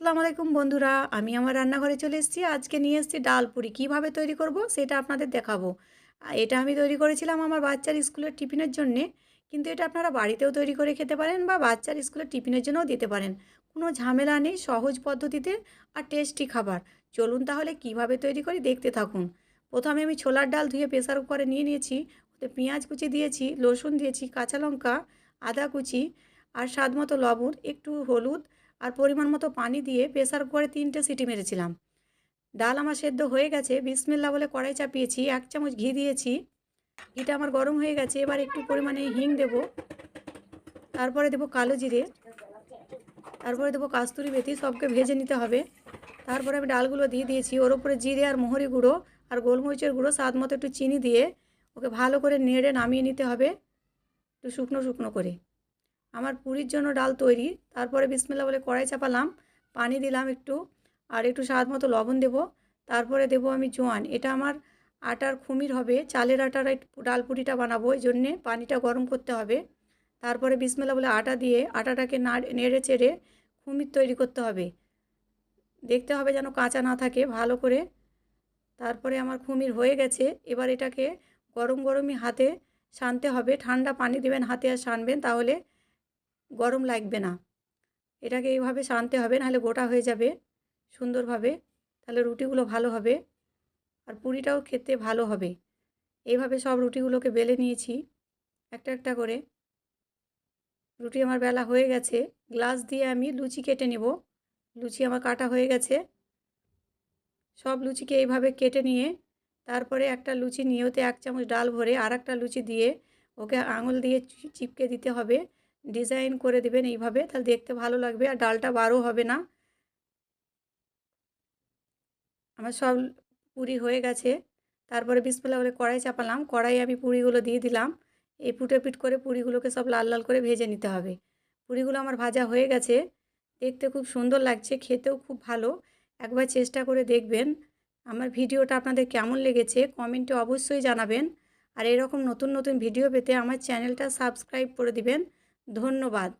আসসালামু আলাইকুম বন্ধুরা, আমি আমার রান্নাঘরে চলে এসেছি। আজকে নিয়ে এসেছি ডাল পুরি। কীভাবে তৈরি করব সেটা আপনাদের দেখাবো। এটা আমি তৈরি করেছিলাম আমার বাচ্চার স্কুলের টিফিনের জন্যে। কিন্তু এটা আপনারা বাড়িতেও তৈরি করে খেতে পারেন বা বাচ্চার স্কুলের টিফিনের জন্যও দিতে পারেন। কোনো ঝামেলা নেই, সহজ পদ্ধতিতে আর টেস্টি খাবার। চলুন তাহলে কিভাবে তৈরি করি দেখতে থাকুন। প্রথমে আমি ছোলার ডাল ধুয়ে প্রেসার কুকারে নিয়ে নিয়েছি। ওতে পেঁয়াজ কুচি দিয়েছি, রসুন দিয়েছি, কাঁচা লঙ্কা, আদা কুচি আর স্বাদ মতো লবণ, একটু হলুদ আর পরিমাণ মতো পানি দিয়ে প্রেসার কুকারে 3টে সিটি মেরেছিলাম। ডাল আমার সেদ্ধ হয়ে গেছে। বিসমিল্লাহ বলে কড়াই চাপিয়েছি, 1 চামচ ঘি দিয়েছি। ঘিটা আমার গরম হয়ে গেছে। এবার একটু পরিমাণে হিং দেব, তারপরে দেব কালো জিরে, তারপরে দেব কাস্তুরি মেথি। সবকে ভেজে নিতে হবে। তারপরে আমি ডালগুলো দিয়ে দিয়েছি। ওর উপরে জিরে আর মোহরি গুঁড়ো আর গোলমরিচের গুঁড়ো, স্বাদ মতো একটু চিনি দিয়ে ওকে ভালো করে নেড়ে নামিয়ে নিতে হবে, একটু শুকনো শুকনো করে। আমার পুরির জন্য ডাল তৈরি। তারপরে বিসমিল্লাহ বলে কড়াই চাপালাম, পানি দিলাম একটু, আর একটু স্বাদ মতো লবণ দেব। তারপরে দেব আমি জোয়ান। এটা আমার আটার খুমির হবে, চালের আটার ডাল পুরিটা বানাবো, এই জন্যে পানিটা গরম করতে হবে। তারপরে বিসমিল্লাহ বলে আটা দিয়ে আটাটাকে নেড়ে চেড়ে খুমির তৈরি করতে হবে। দেখতে হবে যেন কাঁচা না থাকে ভালো করে। তারপরে আমার খুমির হয়ে গেছে। এবার এটাকে গরম গরমই হাতে সানতে হবে। ঠান্ডা পানি দেবেন হাতে আর সানবেন, তাহলে গরম লাগবে না। এটাকে এইভাবে সানতে হবে, নাহলে গোটা হয়ে যাবে সুন্দরভাবে। তাহলে রুটিগুলো ভালো হবে আর পুরিটাও খেতে ভালো হবে। এইভাবে সব রুটিগুলোকে বেলে নিয়েছি একটা একটা করে। রুটি আমার বেলা হয়ে গেছে। গ্লাস দিয়ে আমি লুচি কেটে নেব। লুচি আমার কাটা হয়ে গেছে। সব লুচিকে এইভাবে কেটে নিয়ে তারপরে একটা লুচি নিয়ে ওতে 1 চামচ ডাল ভরে আর একটা লুচি দিয়ে ওকে আঙুল দিয়ে চিপকে দিতে হবে। ডিজাইন করে দেবেন এইভাবে, তাহলে দেখতে ভালো লাগবে আর ডালটা বারও হবে না। আমার সব পুরি হয়ে গেছে। তারপরে বিসমিল্লাহ বলে কড়াই চাপালাম। কড়াইয়ে আমি পুরিগুলো দিয়ে দিলাম। এপিঠ ওপিঠ করে পুরিগুলোকে সব লাল লাল করে ভেজে নিতে হবে। পুরিগুলো আমার ভাজা হয়ে গেছে। দেখতে খুব সুন্দর লাগছে, খেতেও খুব ভালো। একবার চেষ্টা করে দেখবেন। আমার ভিডিওটা আপনাদের কেমন লেগেছে কমেন্টে অবশ্যই জানাবেন। আর এরকম নতুন নতুন ভিডিও পেতে আমার চ্যানেলটা সাবস্ক্রাইব করে দিবেন। ধন্যবাদ।